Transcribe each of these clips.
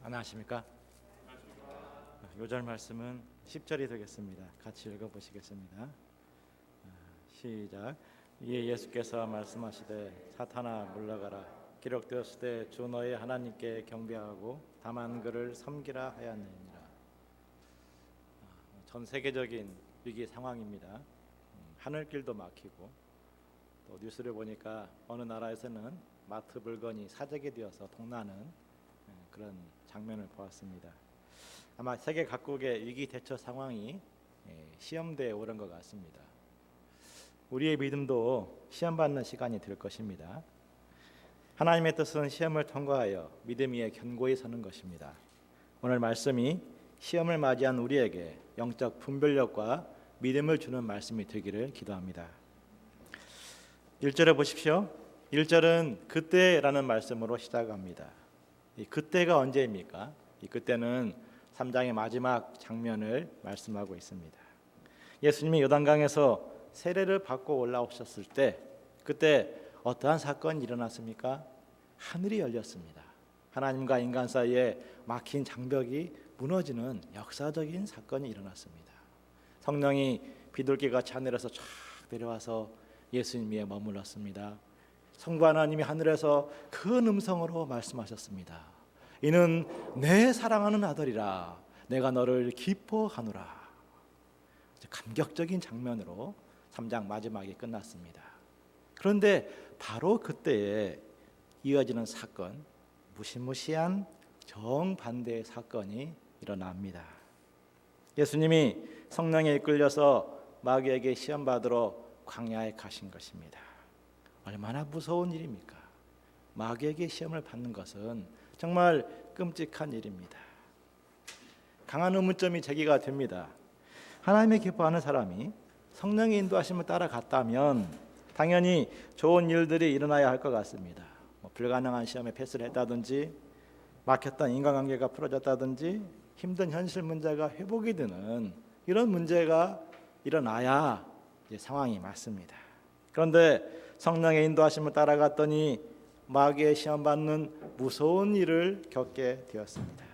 안녕하십니까? 요절 말씀은 10절이 되겠습니다. 같이 읽어보시겠습니다. 시작. 이에 예수께서 말씀하시되 사탄아 물러가라. 기록되었으되 주 너의 하나님께 경배하고 다만 그를 섬기라 하였느니라. 전 세계적인 위기 상황입니다. 하늘길도 막히고 또 뉴스를 보니까 어느 나라에서는 마트 물건이 사재기 되어서 동나는 그런 장면을 보았습니다. 아마 세계 각국의 위기 대처 상황이 시험대에 오른 것 같습니다. 우리의 믿음도 시험받는 시간이 될 것입니다. 하나님의 뜻은 시험을 통과하여 믿음 위에 견고히 서는 것입니다. 오늘 말씀이 시험을 맞이한 우리에게 영적 분별력과 믿음을 주는 말씀이 되기를 기도합니다. 1절에 보십시오. 1절은 그때라는 말씀으로 시작합니다. 이 그때가 언제입니까? 이 그때는 3장의 마지막 장면을 말씀하고 있습니다. 예수님이 요단강에서 세례를 받고 올라오셨을 때 그때 어떠한 사건이 일어났습니까? 하늘이 열렸습니다. 하나님과 인간 사이에 막힌 장벽이 무너지는 역사적인 사건이 일어났습니다. 성령이 비둘기같이 하늘에서 쫙 내려와서 예수님 위에 머물렀습니다. 성부 하나님이 하늘에서 큰 음성으로 말씀하셨습니다. 이는 내 사랑하는 아들이라 내가 너를 기뻐하노라. 감격적인 장면으로 3장 마지막이 끝났습니다. 그런데 바로 그때에 이어지는 사건, 무시무시한 정반대의 사건이 일어납니다. 예수님이 성령에 이끌려서 마귀에게 시험받으러 광야에 가신 것입니다. 얼마나 무서운 일입니까? 마귀에게 시험을 받는 것은 정말 끔찍한 일입니다. 강한 의문점이 제기가 됩니다. 하나님의 기뻐하는 사람이 성령의 인도하심을 따라갔다면 당연히 좋은 일들이 일어나야 할 것 같습니다. 불가능한 시험에 패스를 했다든지 막혔던 인간관계가 풀어졌다든지 힘든 현실 문제가 회복이 되는 이런 문제가 일어나야 상황이 맞습니다. 그런데 성령의 인도하심을 따라갔더니 마귀의 시험받는 무서운 일을 겪게 되었습니다.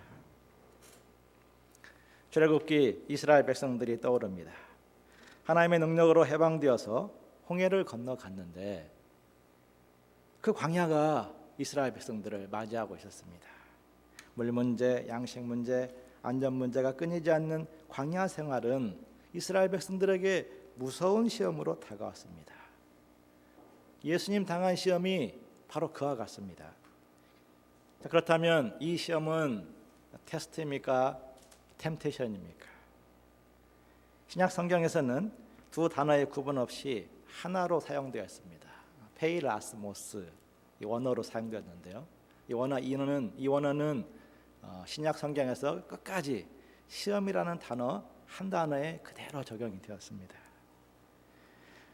출애굽기 이스라엘 백성들이 떠오릅니다. 하나님의 능력으로 해방되어서 홍해를 건너갔는데 그 광야가 이스라엘 백성들을 맞이하고 있었습니다. 물 문제, 양식 문제, 안전 문제가 끊이지 않는 광야 생활은 이스라엘 백성들에게 무서운 시험으로 다가왔습니다. 예수님 당한 시험이 바로 그와 같습니다. 그렇다면 이 시험은 테스트입니까? 템테이션입니까? 신약 성경에서는 두 단어의 구분 없이 하나로 사용되어 있습니다. 페이라스모스 이 원어로 사용되었는데요. 이 원어는 신약 성경에서 끝까지 시험이라는 단어 한 단어에 그대로 적용이 되었습니다.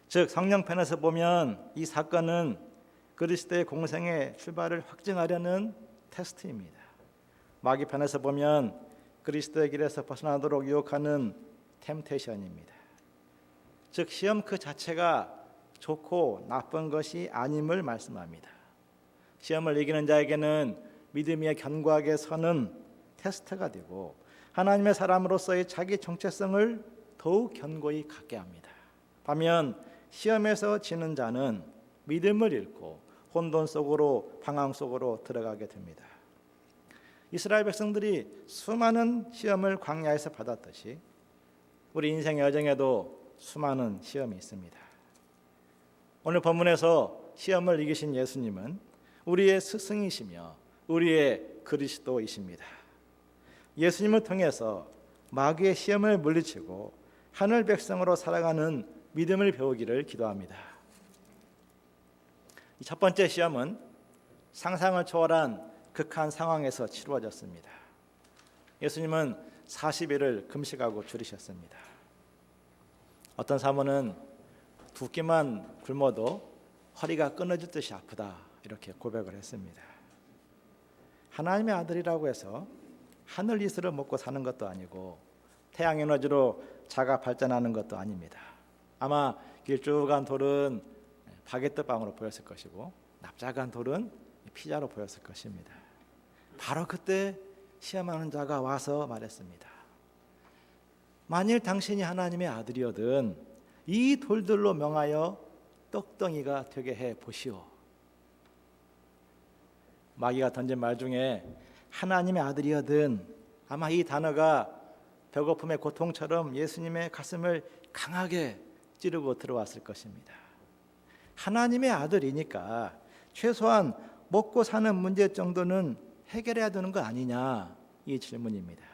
즉 성령편에서 보면 이 사건은 그리스도의 공생의 출발을 확증하려는 테스트입니다. 마귀편에서 보면 그리스도의 길에서 벗어나도록 유혹하는 템테이션입니다. 즉 시험 그 자체가 좋고 나쁜 것이 아님을 말씀합니다. 시험을 이기는 자에게는 믿음 위에 견고하게 서는 테스트가 되고 하나님의 사람으로서의 자기 정체성을 더욱 견고히 갖게 합니다. 반면 시험에서 지는 자는 믿음을 잃고 혼돈 속으로 방황 속으로 들어가게 됩니다. 이스라엘 백성들이 수많은 시험을 광야에서 받았듯이 우리 인생의 여정에도 수많은 시험이 있습니다. 오늘 본문에서 시험을 이기신 예수님은 우리의 스승이시며 우리의 그리스도이십니다. 예수님을 통해서 마귀의 시험을 물리치고 하늘 백성으로 살아가는 믿음을 배우기를 기도합니다. 첫 번째 시험은 상상을 초월한 극한 상황에서 치루어졌습니다. 예수님은 40일을 금식하고 줄이셨습니다. 어떤 사모는 2끼만 굶어도 허리가 끊어질 듯이 아프다 이렇게 고백을 했습니다. 하나님의 아들이라고 해서 하늘 이슬을 먹고 사는 것도 아니고 태양 에너지로 자가 발전하는 것도 아닙니다. 아마 길쭉한 돌은 바게트 빵으로 보였을 것이고 납작한 돌은 피자로 보였을 것입니다. 바로 그때 시험하는 자가 와서 말했습니다. 만일 당신이 하나님의 아들이거든 이 돌들로 명하여 떡덩이가 되게 해 보시오. 마귀가 던진 말 중에 하나님의 아들이거든, 아마 이 단어가 배고픔의 고통처럼 예수님의 가슴을 강하게 찌르고 들어왔을 것입니다. 하나님의 아들이니까 최소한 먹고 사는 문제 정도는 해결해야 되는 거 아니냐, 이 질문입니다.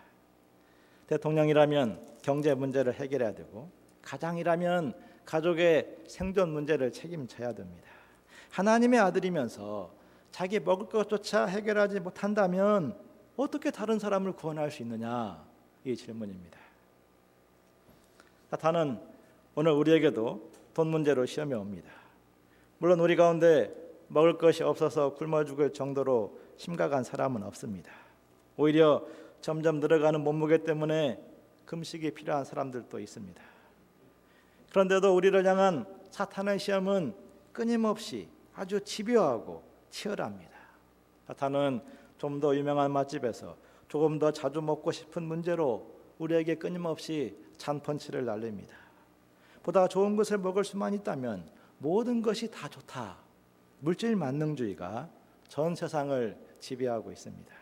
대통령이라면 경제 문제를 해결해야 되고, 가장이라면 가족의 생존 문제를 책임져야 됩니다. 하나님의 아들이면서 자기 먹을 것조차 해결하지 못한다면 어떻게 다른 사람을 구원할 수 있느냐, 이 질문입니다. 사탄은 오늘 우리에게도 돈 문제로 시험에 옵니다. 물론 우리 가운데 먹을 것이 없어서 굶어 죽을 정도로 심각한 사람은 없습니다. 오히려 점점 늘어가는 몸무게 때문에 금식이 필요한 사람들도 있습니다. 그런데도 우리를 향한 사탄의 시험은 끊임없이 아주 집요하고 치열합니다. 사탄은 좀 더 유명한 맛집에서 조금 더 자주 먹고 싶은 문제로 우리에게 끊임없이 잔펀치를 날립니다. 보다 좋은 것을 먹을 수만 있다면 모든 것이 다 좋다, 물질 만능주의가 전 세상을 지배하고 있습니다.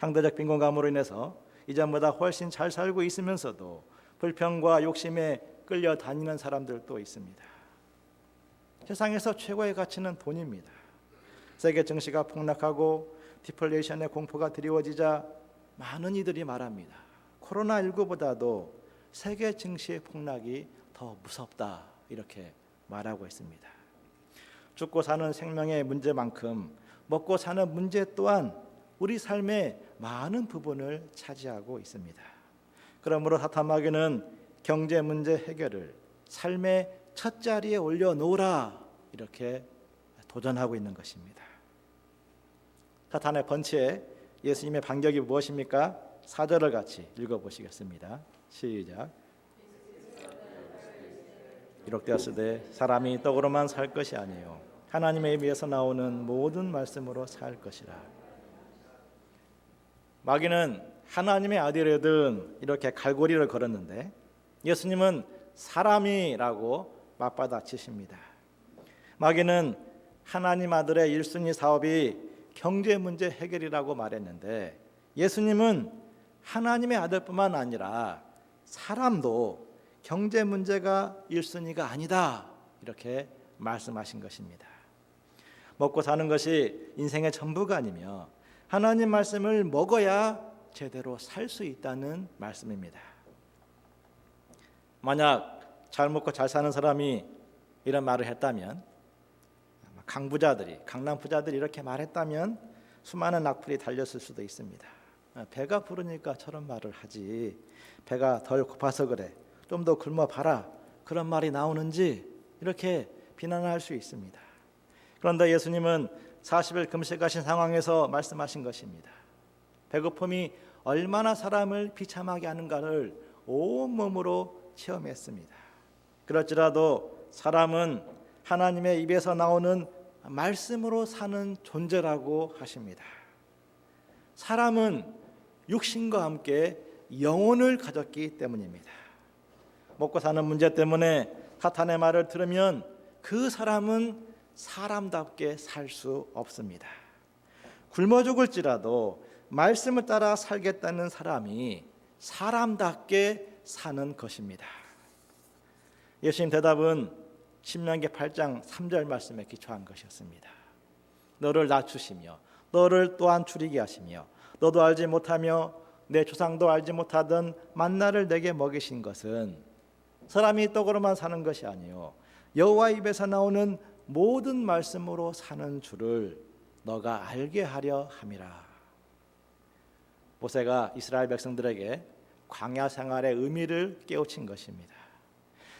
상대적 빈곤감으로 인해서 이전보다 훨씬 잘 살고 있으면서도 불평과 욕심에 끌려다니는 사람들도 있습니다. 세상에서 최고의 가치는 돈입니다. 세계 증시가 폭락하고 디플레이션의 공포가 드리워지자 많은 이들이 말합니다. 코로나19보다도 세계 증시의 폭락이 더 무섭다, 이렇게 말하고 있습니다. 죽고 사는 생명의 문제만큼 먹고 사는 문제 또한 우리 삶의 많은 부분을 차지하고 있습니다. 그러므로 사탄 마귀는 경제 문제 해결을 삶의 첫 자리에 올려놓으라, 이렇게 도전하고 있는 것입니다. 사탄의 펀치에 예수님의 반격이 무엇입니까? 4절을 같이 읽어보시겠습니다. 시작. 기록되었으되 사람이 떡으로만 살 것이 아니요 하나님의 입에서 나오는 모든 말씀으로 살 것이라. 마귀는 하나님의 아들이든 이렇게 갈고리를 걸었는데 예수님은 사람이라고 맞받아치십니다. 마귀는 하나님 아들의 1순위 사업이 경제 문제 해결이라고 말했는데 예수님은 하나님의 아들뿐만 아니라 사람도 경제 문제가 1순위가 아니다, 이렇게 말씀하신 것입니다. 먹고 사는 것이 인생의 전부가 아니며 하나님 말씀을 먹어야 제대로 살 수 있다는 말씀입니다. 만약 잘 먹고 잘 사는 사람이 이런 말을 했다면, 강남 부자들이 이렇게 말했다면 수많은 악플이 달렸을 수도 있습니다. 배가 부르니까 저런 말을 하지, 배가 덜 고파서 그래, 좀 더 굶어봐라, 그런 말이 나오는지 이렇게 비난할 수 있습니다. 그런데 예수님은 40일 금식하신 상황에서 말씀하신 것입니다. 배고픔이 얼마나 사람을 비참하게 하는가를 온몸으로 체험했습니다. 그럴지라도 사람은 하나님의 입에서 나오는 말씀으로 사는 존재라고 하십니다. 사람은 육신과 함께 영혼을 가졌기 때문입니다. 먹고 사는 문제 때문에 사탄의 말을 들으면 그 사람은 사람답게 살 수 없습니다. 굶어 죽을지라도 말씀을 따라 살겠다는 사람이 사람답게 사는 것입니다. 예수님 대답은 신명기 8장 3절 말씀에 기초한 것이었습니다. 너를 낮추시며 너를 또한 줄이게 하시며 너도 알지 못하며 내 조상도 알지 못하던 만나를 내게 먹이신 것은 사람이 떡으로만 사는 것이 아니요 여호와 입에서 나오는 모든 말씀으로 사는 줄을 너가 알게 하려 함이라. 모세가 이스라엘 백성들에게 광야 생활의 의미를 깨우친 것입니다.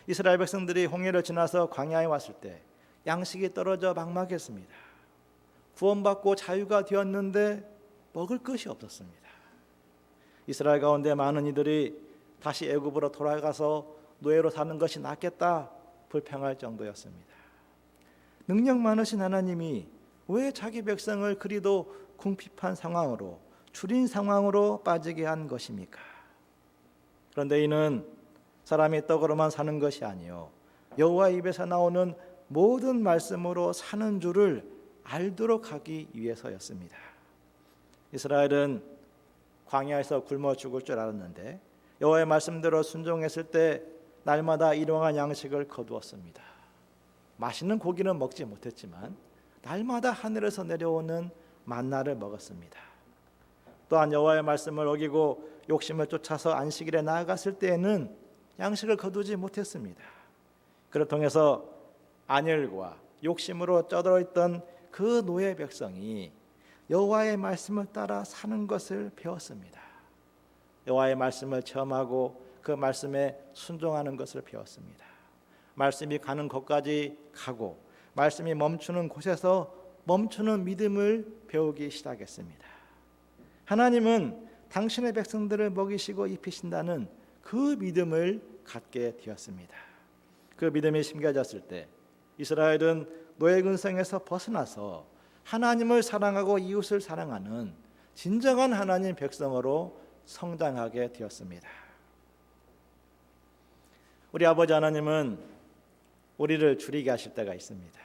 이스라엘 백성들이 홍해를 지나서 광야에 왔을 때 양식이 떨어져 막막했습니다. 구원받고 자유가 되었는데 먹을 것이 없었습니다. 이스라엘 가운데 많은 이들이 다시 애굽으로 돌아가서 노예로 사는 것이 낫겠다 불평할 정도였습니다. 능력 많으신 하나님이 왜 자기 백성을 그리도 궁핍한 상황으로 줄인 상황으로 빠지게 한 것입니까? 그런데 이는 사람이 떡으로만 사는 것이 아니요 여호와 입에서 나오는 모든 말씀으로 사는 줄을 알도록 하기 위해서였습니다. 이스라엘은 광야에서 굶어 죽을 줄 알았는데 여호와의 말씀대로 순종했을 때 날마다 일용할 양식을 거두었습니다. 맛있는 고기는 먹지 못했지만 날마다 하늘에서 내려오는 만나를 먹었습니다. 또한 여호와의 말씀을 어기고 욕심을 쫓아서 안식일에 나아갔을 때에는 양식을 거두지 못했습니다. 그를 통해서 안일과 욕심으로 쩌들어 있던 그 노예 백성이 여호와의 말씀을 따라 사는 것을 배웠습니다. 여호와의 말씀을 체험하고 그 말씀에 순종하는 것을 배웠습니다. 말씀이 가는 곳까지 가고 말씀이 멈추는 곳에서 멈추는 믿음을 배우기 시작했습니다. 하나님은 당신의 백성들을 먹이시고 입히신다는 그 믿음을 갖게 되었습니다. 그 믿음이 심겨졌을 때 이스라엘은 노예 근성에서 벗어나서 하나님을 사랑하고 이웃을 사랑하는 진정한 하나님 백성으로 성장하게 되었습니다. 우리 아버지 하나님은 우리를 줄이게 하실 때가 있습니다.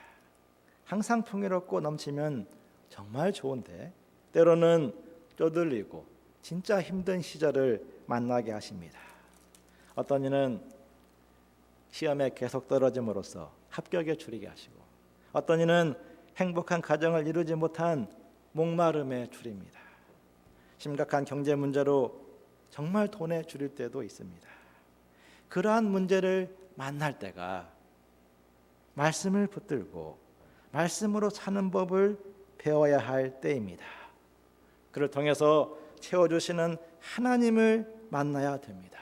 항상 풍요롭고 넘치면 정말 좋은데 때로는 쪼들리고 진짜 힘든 시절을 만나게 하십니다. 어떤 이는 시험에 계속 떨어짐으로써 합격에 줄이게 하시고 어떤 이는 행복한 가정을 이루지 못한 목마름에 줄입니다. 심각한 경제 문제로 정말 돈에 줄일 때도 있습니다. 그러한 문제를 만날 때가 말씀을 붙들고 말씀으로 사는 법을 배워야 할 때입니다. 그를 통해서 채워주시는 하나님을 만나야 됩니다.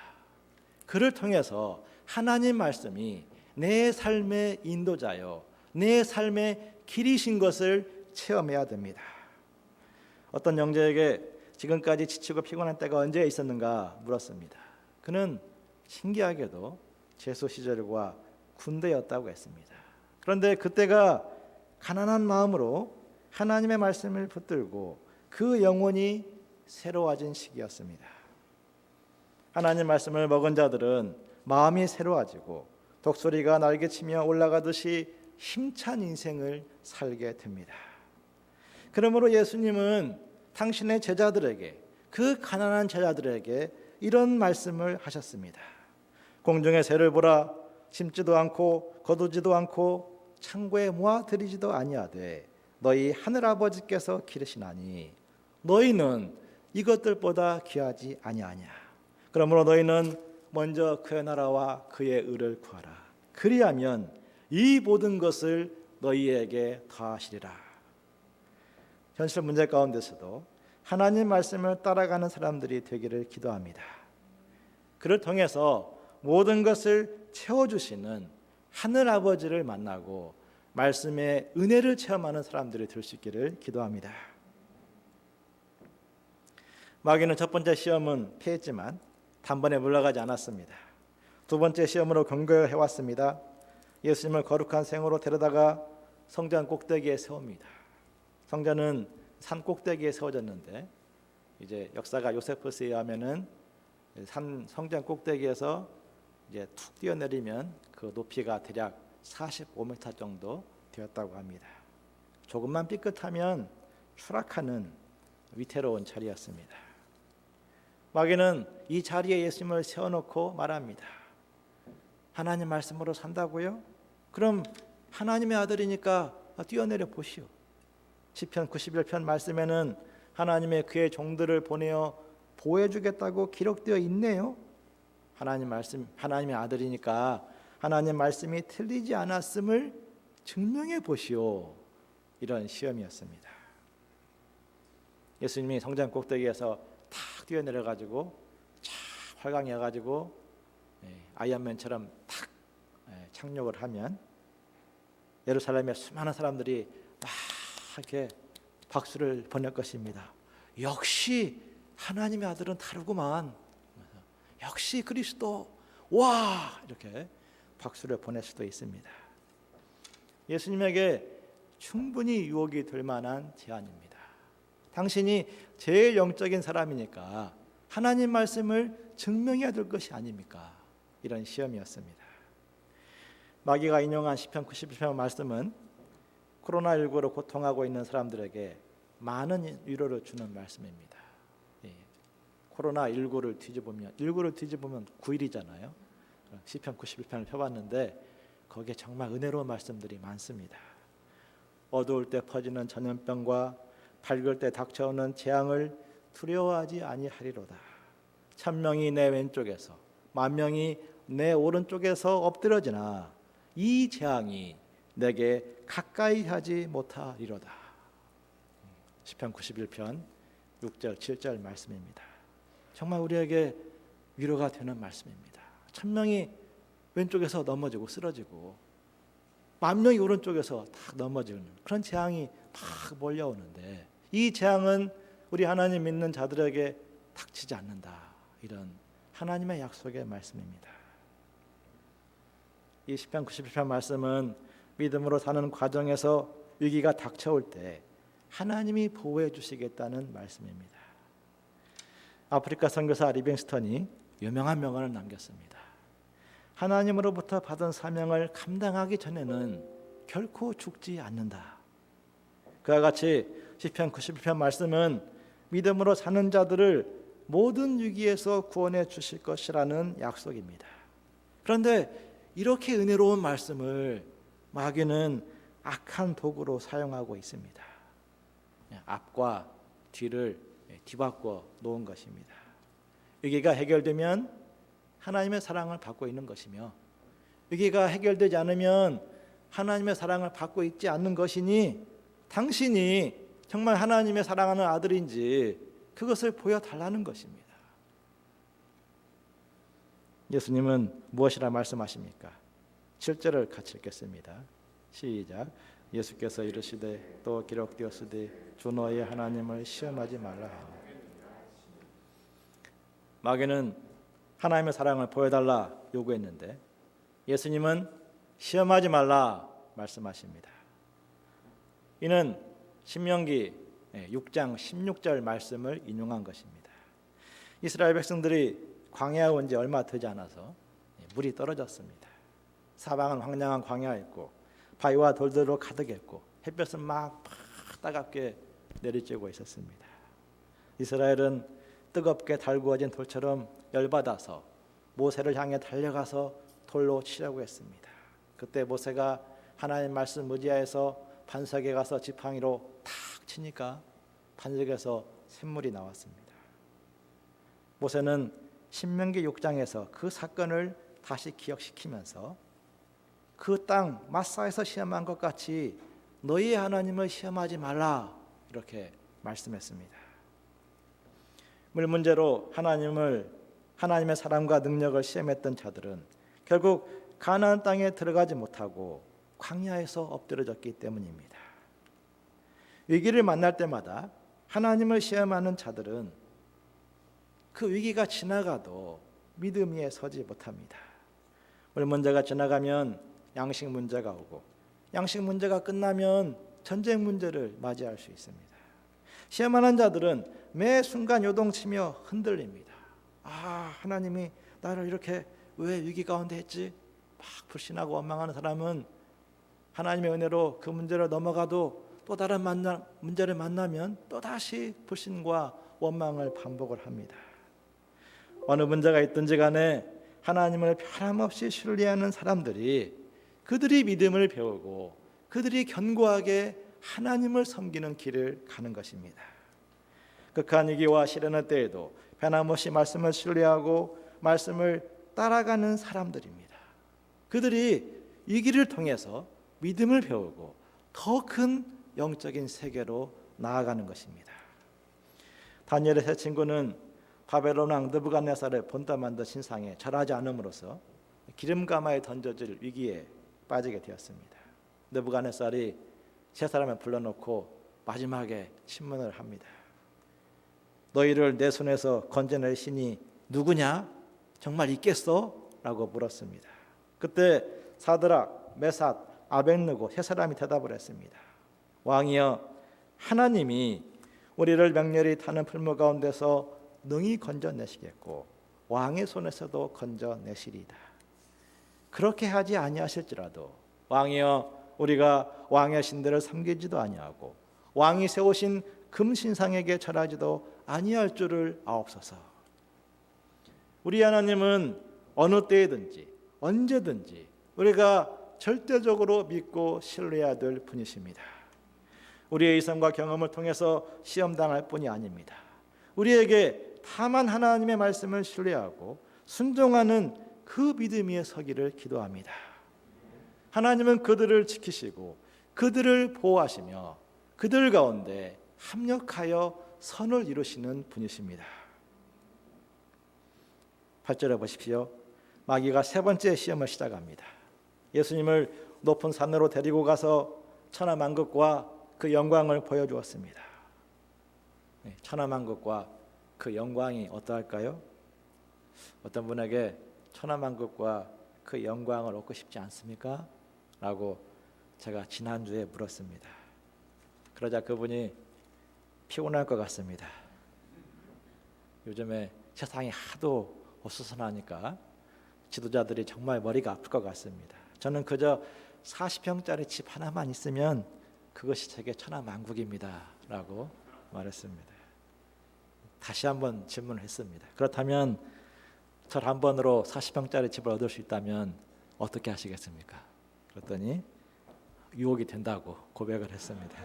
그를 통해서 하나님 말씀이 내 삶의 인도자요 내 삶의 길이신 것을 체험해야 됩니다. 어떤 형제에게 지금까지 지치고 피곤한 때가 언제 있었는가 물었습니다. 그는 신기하게도 제수 시절과 군대였다고 했습니다. 그런데 그때가 가난한 마음으로 하나님의 말씀을 붙들고 그 영혼이 새로워진 시기였습니다. 하나님 말씀을 먹은 자들은 마음이 새로워지고 독수리가 날개치며 올라가듯이 힘찬 인생을 살게 됩니다. 그러므로 예수님은 당신의 제자들에게 그 가난한 제자들에게 이런 말씀을 하셨습니다. 공중의 새를 보라 심지도 않고 거두지도 않고 창고에 모아들이지도 아니하되 너희 하늘아버지께서 기르시나니 너희는 이것들보다 귀하지 아니하냐. 그러므로 너희는 먼저 그의 나라와 그의 의를 구하라. 그리하면 이 모든 것을 너희에게 더하시리라. 현실 문제 가운데서도 하나님 말씀을 따라가는 사람들이 되기를 기도합니다. 그를 통해서 모든 것을 채워주시는 하늘 아버지를 만나고 말씀의 은혜를 체험하는 사람들이 될 수 있기를 기도합니다. 마귀는 첫 번째 시험은 피했지만 단번에 물러가지 않았습니다. 두 번째 시험으로 경고해 왔습니다. 예수님을 거룩한 생으로 데려다가 성전 꼭대기에 세웁니다. 성전은 산 꼭대기에 세워졌는데 이제 역사가 요세푸스에 의하면은 성전 꼭대기에서 이제 툭 뛰어내리면 그 높이가 대략 45m 정도 되었다고 합니다. 조금만 삐끗하면 추락하는 위태로운 자리였습니다. 마귀는 이 자리에 예수님을 세워놓고 말합니다. 하나님 말씀으로 산다고요? 그럼 하나님의 아들이니까 뛰어내려 보시오. 시편 91편 말씀에는 하나님의 그의 종들을 보내어 보호해주겠다고 기록되어 있네요. 하나님 말씀, 하나님의 아들이니까 하나님 말씀이 틀리지 않았음을 증명해 보시오. 이런 시험이었습니다. 예수님이 성전 꼭대기에서 탁 뛰어내려가지고 쫙 활강해가지고 아이언맨처럼 탁 착륙을 하면 예루살렘의 수많은 사람들이 막 이렇게 박수를 보낼 것입니다. 역시 하나님의 아들은 다르구만. 역시 그리스도. 와! 이렇게 박수를 보낼 수도 있습니다. 예수님에게 충분히 유혹이 될 만한 제안입니다. 당신이 제일 영적인 사람이니까 하나님 말씀을 증명해야 될 것이 아닙니까? 이런 시험이었습니다. 마귀가 인용한 시편 91편 말씀은 코로나19로 고통하고 있는 사람들에게 많은 위로를 주는 말씀입니다. 코로나19를 뒤집으면 9일이잖아요. 시편 91편을 펴봤는데 거기에 정말 은혜로운 말씀들이 많습니다. 어두울 때 퍼지는 전염병과 밝을 때 닥쳐오는 재앙을 두려워하지 아니하리로다. 1000명이 내 왼쪽에서 10,000명이 내 오른쪽에서 엎드러지나 이 재앙이 내게 가까이 하지 못하리로다. 시편 91편 6절 7절 말씀입니다. 정말 우리에게 위로가 되는 말씀입니다. 1000명이 왼쪽에서 넘어지고 쓰러지고 10,000명이 오른쪽에서 딱 넘어지는 그런 재앙이 막 몰려오는데 이 재앙은 우리 하나님 믿는 자들에게 닥치지 않는다. 이런 하나님의 약속의 말씀입니다. 이 시편 91편 말씀은 믿음으로 사는 과정에서 위기가 닥쳐올 때 하나님이 보호해 주시겠다는 말씀입니다. 아프리카 선교사 리빙스턴이 유명한 명언을 남겼습니다. 하나님으로부터 받은 사명을 감당하기 전에는 결코 죽지 않는다. 그와 같이 시편 91편 말씀은 믿음으로 사는 자들을 모든 위기에서 구원해 주실 것이라는 약속입니다. 그런데 이렇게 은혜로운 말씀을 마귀는 악한 도구로 사용하고 있습니다. 앞과 뒤를 뒤바꿔 놓은 것입니다. 위기가 해결되면 하나님의 사랑을 받고 있는 것이며 위기가 해결되지 않으면 하나님의 사랑을 받고 있지 않는 것이니 당신이 정말 하나님의 사랑하는 아들인지 그것을 보여달라는 것입니다. 예수님은 무엇이라 말씀하십니까? 7절을 같이 읽겠습니다. 시작. 예수께서 이르시되 또 기록되었으되 주 너의 하나님을 시험하지 말라 하니. 마귀는 하나님의 사랑을 보여달라 요구했는데 예수님은 시험하지 말라 말씀하십니다. 이는 신명기 6장 16절 말씀을 인용한 것입니다. 이스라엘 백성들이 광야에 온 지 얼마 되지 않아서 물이 떨어졌습니다. 사방은 황량한 광야였고 바위와 돌들로 가득했고 햇볕은 막 따갑게 내리쬐고 있었습니다. 이스라엘은 뜨겁게 달구어진 돌처럼 열받아서 모세를 향해 달려가서 돌로 치려고 했습니다. 그때 모세가 하나님 말씀 의지하여서 반석에 가서 지팡이로 탁 치니까 반석에서 샘물이 나왔습니다. 모세는 신명기 6장에서 그 사건을 다시 기억시키면서 그 땅 마사에서 시험한 것 같이 너희 하나님을 시험하지 말라 이렇게 말씀했습니다. 물 문제로 하나님의 사랑과 능력을 시험했던 자들은 결국 가나안 땅에 들어가지 못하고 광야에서 엎드려졌기 때문입니다. 위기를 만날 때마다 하나님을 시험하는 자들은 그 위기가 지나가도 믿음 위에 서지 못합니다. 물 문제가 지나가면 양식 문제가 오고 양식 문제가 끝나면 전쟁 문제를 맞이할 수 있습니다. 시험하는 자들은 매 순간 요동치며 흔들립니다. 하나님이 나를 이렇게 왜 위기 가운데 했지? 막 불신하고 원망하는 사람은 하나님의 은혜로 그 문제를 넘어가도 또 다른 문제를 만나면 또다시 불신과 원망을 반복을 합니다. 어느 문제가 있든지 간에 하나님을 변함없이 신뢰하는 사람들이 그들이 믿음을 배우고 그들이 견고하게 하나님을 섬기는 길을 가는 것입니다. 극한 위기와 시련의 때에도 변함없이 말씀을 신뢰하고 말씀을 따라가는 사람들입니다. 그들이 위기를 통해서 믿음을 배우고 더 큰 영적인 세계로 나아가는 것입니다. 다니엘의 세 친구는 바벨론 왕 느부갓네살의 본따만드 신상에 절하지 않음으로써 기름가마에 던져질 위기에 빠지게 되었습니다. 느부갓네살이 세 사람을 불러놓고 마지막에 신문을 합니다. 너희를 내 손에서 건져낼 신이 누구냐? 정말 있겠어? 라고 물었습니다. 그때 사드락, 메삭, 아벳느고 세 사람이 대답을 했습니다. 왕이여, 하나님이 우리를 맹렬히 타는 풀무 가운데서 능히 건져내시겠고 왕의 손에서도 건져내시리이다. 그렇게 하지 아니하실지라도 왕이여 우리가 왕의 신들을 섬기지도 아니하고 왕이 세우신 금신상에게 절하지도 아니할 줄을 아옵소서. 우리 하나님은 어느 때이든지 언제든지 우리가 절대적으로 믿고 신뢰해야 될 분이십니다. 우리의 이성과 경험을 통해서 시험당할 뿐이 아닙니다. 우리에게 다만 하나님의 말씀을 신뢰하고 순종하는 그 믿음 위에 서기를 기도합니다. 하나님은 그들을 지키시고 그들을 보호하시며 그들 가운데 합력하여 선을 이루시는 분이십니다. 8절에 보십시오. 마귀가 세 번째 시험을 시작합니다. 예수님을 높은 산으로 데리고 가서 천하만국과 그 영광을 보여주었습니다. 천하만국과 그 영광이 어떠할까요? 어떤 분에게 천하만국과 그 영광을 얻고 싶지 않습니까? 라고 제가 지난주에 물었습니다. 그러자 그분이 피곤할 것 같습니다. 요즘에 세상이 하도 어수선하니까 지도자들이 정말 머리가 아플 것 같습니다. 저는 그저 40평짜리 집 하나만 있으면 그것이 제게 천하만국입니다 라고 말했습니다. 다시 한번 질문을 했습니다. 그렇다면 절 한 번으로 40평짜리 집을 얻을 수 있다면 어떻게 하시겠습니까? 그랬더니 유혹이 된다고 고백을 했습니다.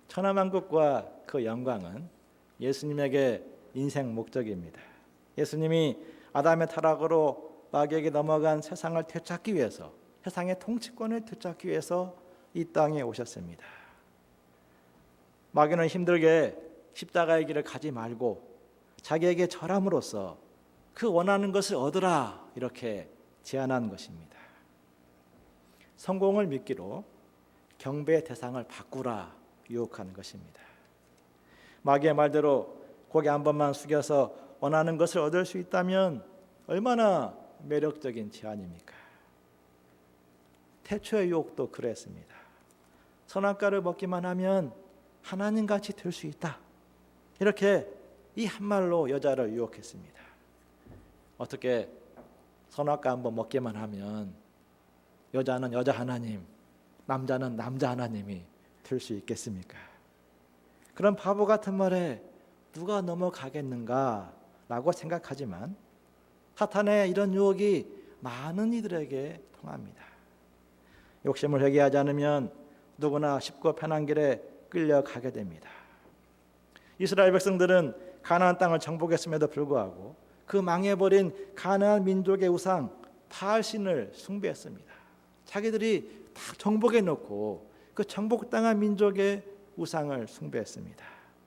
천하만국과 그 영광은 예수님에게 인생 목적입니다. 예수님이 아담의 타락으로 마귀에게 넘어간 세상을 되찾기 위해서, 세상의 통치권을 되찾기 위해서 이 땅에 오셨습니다. 마귀는 힘들게 십자가의 길을 가지 말고 자기에게 절함으로써 그 원하는 것을 얻으라 이렇게 제안한 것입니다. 성공을 믿기로 경배의 대상을 바꾸라 유혹하는 것입니다. 마귀의 말대로 고개 한 번만 숙여서 원하는 것을 얻을 수 있다면 얼마나 매력적인 제안입니까? 태초의 유혹도 그랬습니다. 선악과를 먹기만 하면 하나님같이 될 수 있다. 이렇게 이 한 말로 여자를 유혹했습니다. 어떻게 선악과 한번 먹기만 하면 여자는 여자 하나님, 남자는 남자 하나님이 될 수 있겠습니까? 그런 바보 같은 말에 누가 넘어가겠는가 라고 생각하지만 사탄의 이런 유혹이 많은 이들에게 통합니다. 욕심을 회개하지 않으면 누구나 쉽고 편한 길에 끌려가게 됩니다. 이스라엘 백성들은 가나안 땅을 정복했음에도 불구하고 그 망해버린 가나안 민족의 우상 바알신을 숭배했습니다. 자기들이 다 정복해 놓고 그 정복당한 민족의 우상을 숭배했습니다.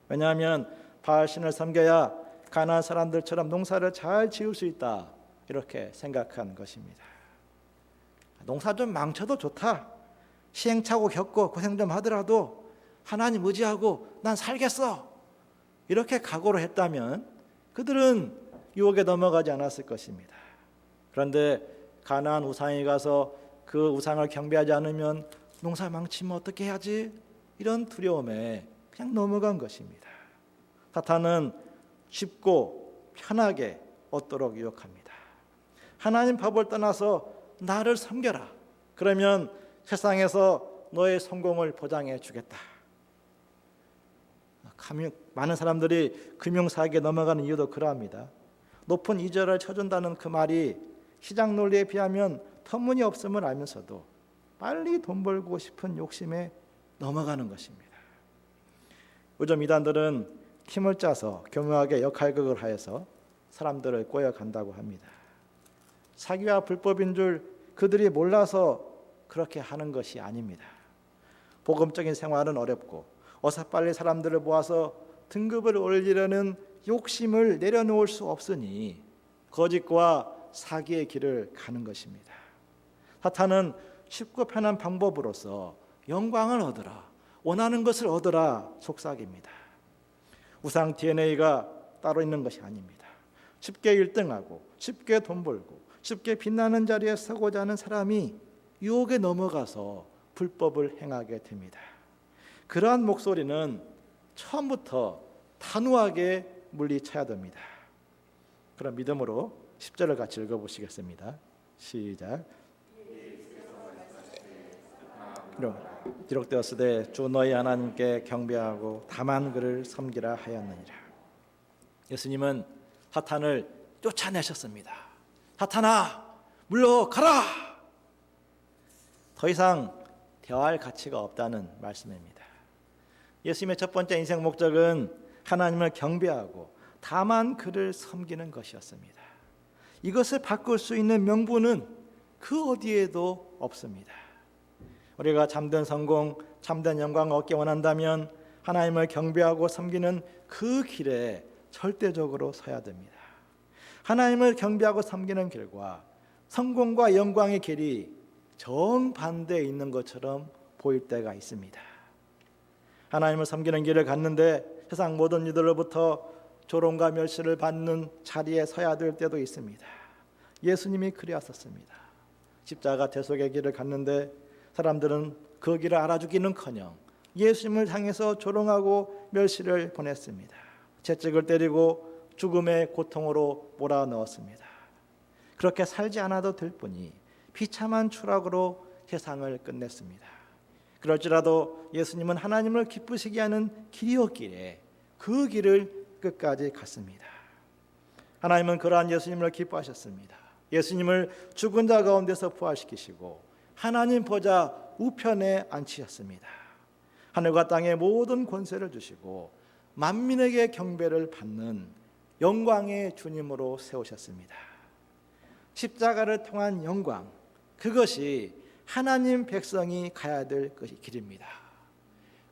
왜냐하면 바알신을 섬겨야 가나안 사람들처럼 농사를 잘 지을 수 있다 이렇게 생각한 것입니다. 농사 좀 망쳐도 좋다. 시행착오 겪고 고생 좀 하더라도 하나님 의지하고 난 살겠어. 이렇게 각오를 했다면 그들은 유혹에 넘어가지 않았을 것입니다. 그런데 가나안 우상에 가서 그 우상을 경배하지 않으면 농사 망치면 어떻게 해야지? 이런 두려움에 그냥 넘어간 것입니다. 사탄은 쉽고 편하게 얻도록 유혹합니다. 하나님 법을 떠나서 나를 섬겨라. 그러면 세상에서 너의 성공을 보장해 주겠다. 많은 사람들이 금융사기에 넘어가는 이유도 그러합니다. 높은 이자를 쳐준다는 그 말이 시장 논리에 비하면 터무니없음을 알면서도 빨리 돈 벌고 싶은 욕심에 넘어가는 것입니다. 요즘 이단들은 팀을 짜서 교묘하게 역할극을 하여서 사람들을 꼬여간다고 합니다. 사기와 불법인 줄 그들이 몰라서 그렇게 하는 것이 아닙니다. 복음적인 생활은 어렵고 어서빨리 사람들을 모아서 등급을 올리려는 욕심을 내려놓을 수 없으니 거짓과 사기의 길을 가는 것입니다. 사탄은 쉽고 편한 방법으로서 영광을 얻으라, 원하는 것을 얻으라 속삭입니다. 우상 DNA가 따로 있는 것이 아닙니다. 쉽게 1등하고 쉽게 돈 벌고 쉽게 빛나는 자리에 서고자 하는 사람이 유혹에 넘어가서 불법을 행하게 됩니다. 그러한 목소리는 처음부터 단호하게 물리쳐야 됩니다. 그럼 믿음으로 10절을 같이 읽어보시겠습니다. 시작. 기록되었으되 주 너희 하나님께 경배하고 다만 그를 섬기라 하였느니라. 예수님은 사탄을 쫓아내셨습니다. 사탄아 물러가라. 더 이상 대화할 가치가 없다는 말씀입니다. 예수님의 첫 번째 인생 목적은 하나님을 경배하고 다만 그를 섬기는 것이었습니다. 이것을 바꿀 수 있는 명분은 그 어디에도 없습니다. 우리가 참된 성공, 참된 영광을 얻기 원한다면 하나님을 경배하고 섬기는 그 길에 절대적으로 서야 됩니다. 하나님을 경배하고 섬기는 길과 성공과 영광의 길이 정반대에 있는 것처럼 보일 때가 있습니다. 하나님을 섬기는 길을 갔는데 세상 모든 이들로부터 조롱과 멸시를 받는 자리에 서야 될 때도 있습니다. 예수님이 그리하셨습니다. 십자가 대속의 길을 갔는데 사람들은 그 길을 알아주기는커녕 예수님을 향해서 조롱하고 멸시를 보냈습니다. 채찍을 때리고 죽음의 고통으로 몰아넣었습니다. 그렇게 살지 않아도 될 뿐이 비참한 추락으로 세상을 끝냈습니다. 그럴지라도 예수님은 하나님을 기쁘시게 하는 길이었기에 그 길을 끝까지 갔습니다. 하나님은 그러한 예수님을 기뻐하셨습니다. 예수님을 죽은 자 가운데서 부활시키시고 하나님 보좌 우편에 앉히셨습니다. 하늘과 땅의 모든 권세를 주시고 만민에게 경배를 받는 영광의 주님으로 세우셨습니다. 십자가를 통한 영광, 그것이 하나님 백성이 가야 될 길입니다.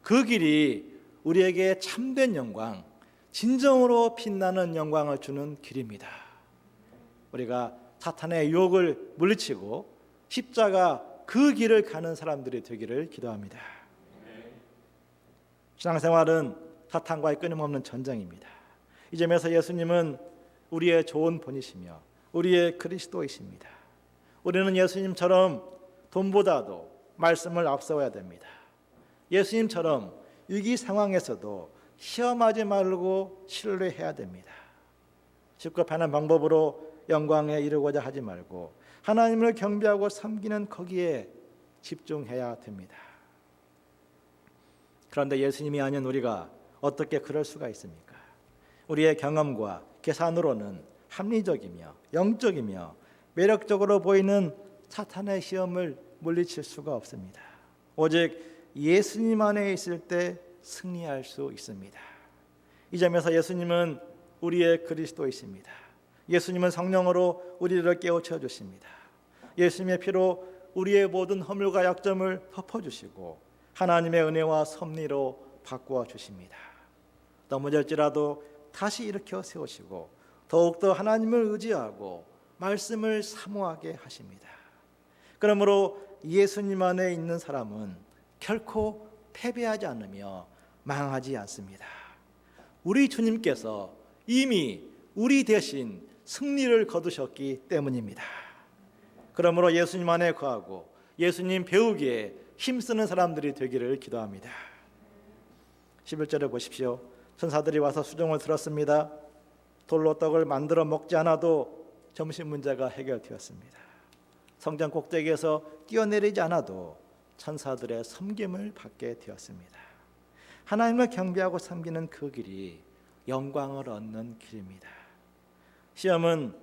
그 길이 우리에게 참된 영광, 진정으로 빛나는 영광을 주는 길입니다. 우리가 사탄의 유혹을 물리치고 십자가 그 길을 가는 사람들이 되기를 기도합니다. 신앙생활은 사탄과의 끊임없는 전쟁입니다. 이 점에서 예수님은 우리의 좋은 본이시며 우리의 그리스도이십니다. 우리는 예수님처럼 돈보다도 말씀을 앞세워야 됩니다. 예수님처럼 위기 상황에서도 시험하지 말고 신뢰해야 됩니다. 쉽고 편한 방법으로 영광에 이르고자 하지 말고 하나님을 경배하고 섬기는 거기에 집중해야 됩니다. 그런데 예수님이 아닌 우리가 어떻게 그럴 수가 있습니까? 우리의 경험과 계산으로는 합리적이며 영적이며 매력적으로 보이는 사탄의 시험을 물리칠 수가 없습니다. 오직 예수님 안에 있을 때 승리할 수 있습니다. 이 점에서 예수님은 우리의 그리스도이십니다. 예수님은 성령으로 우리를 깨우쳐 주십니다. 예수님의 피로 우리의 모든 허물과 약점을 덮어주시고 하나님의 은혜와 섭리로 바꾸어 주십니다. 넘어질지라도 다시 일으켜 세우시고 더욱더 하나님을 의지하고 말씀을 사모하게 하십니다. 그러므로 예수님 안에 있는 사람은 결코 패배하지 않으며 망하지 않습니다. 우리 주님께서 이미 우리 대신 승리를 거두셨기 때문입니다. 그러므로 예수님 안에 거하고 예수님 배우기에 힘쓰는 사람들이 되기를 기도합니다. 11절에 보십시오. 천사들이 와서 수종을 들었습니다. 돌로 떡을 만들어 먹지 않아도 점심 문제가 해결되었습니다. 성전 꼭대기에서 뛰어내리지 않아도 천사들의 섬김을 받게 되었습니다. 하나님을 경배하고 섬기는 그 길이 영광을 얻는 길입니다. 시험은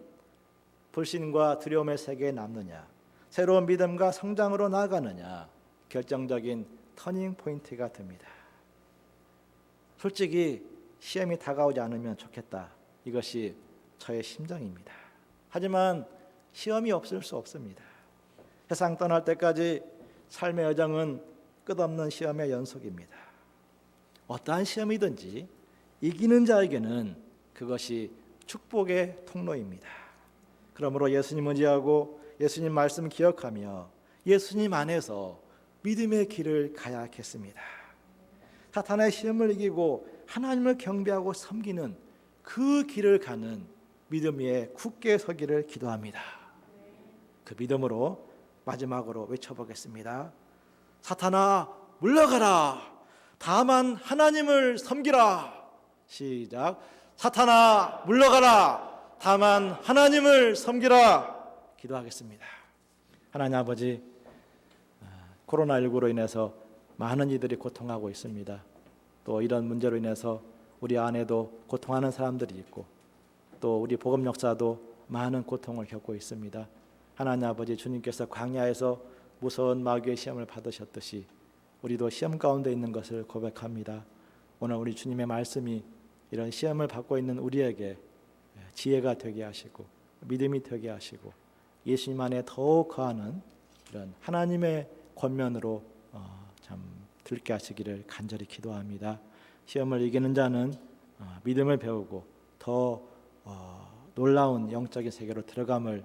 불신과 두려움의 세계에 남느냐, 새로운 믿음과 성장으로 나아가느냐 결정적인 터닝 포인트가 됩니다. 솔직히 시험이 다가오지 않으면 좋겠다. 이것이 저의 심정입니다. 하지만 시험이 없을 수 없습니다. 세상 떠날 때까지 삶의 여정은 끝없는 시험의 연속입니다. 어떠한 시험이든지 이기는 자에게는 그것이 축복의 통로입니다. 그러므로 예수님 의지하고 예수님 말씀 기억하며 예수님 안에서 믿음의 길을 가야겠습니다. 사탄의 시험을 이기고 하나님을 경배하고 섬기는 그 길을 가는 믿음 위에 굳게 서기를 기도합니다. 그 믿음으로 마지막으로 외쳐보겠습니다. 사탄아 물러가라. 다만 하나님을 섬기라. 시작. 사탄아 물러가라. 다만 하나님을 섬기라. 기도하겠습니다. 하나님 아버지, 코로나19로 인해서 많은 이들이 고통하고 있습니다. 또 이런 문제로 인해서 우리 안에도 고통하는 사람들이 있고 또 우리 복음 역사도 많은 고통을 겪고 있습니다. 하나님 아버지, 주님께서 광야에서 무서운 마귀의 시험을 받으셨듯이 우리도 시험 가운데 있는 것을 고백합니다. 오늘 우리 주님의 말씀이 이런 시험을 받고 있는 우리에게 지혜가 되게 하시고 믿음이 되게 하시고 예수님 안에 더욱 거하는 이런 하나님의 권면으로 참 들게 하시기를 간절히 기도합니다. 시험을 이기는 자는 믿음을 배우고 더 놀라운 영적인 세계로 들어감을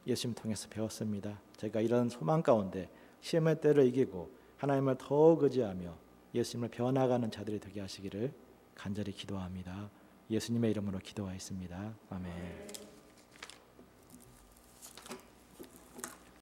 예수님 통해서 배웠습니다. 제가 이런 소망 가운데 시험의 때를 이기고 하나님을 더욱 의지하며 예수님을 배워나가는 자들이 되게 하시기를 간절히 기도합니다. 예수님의 이름으로 기도하였습니다. 아멘.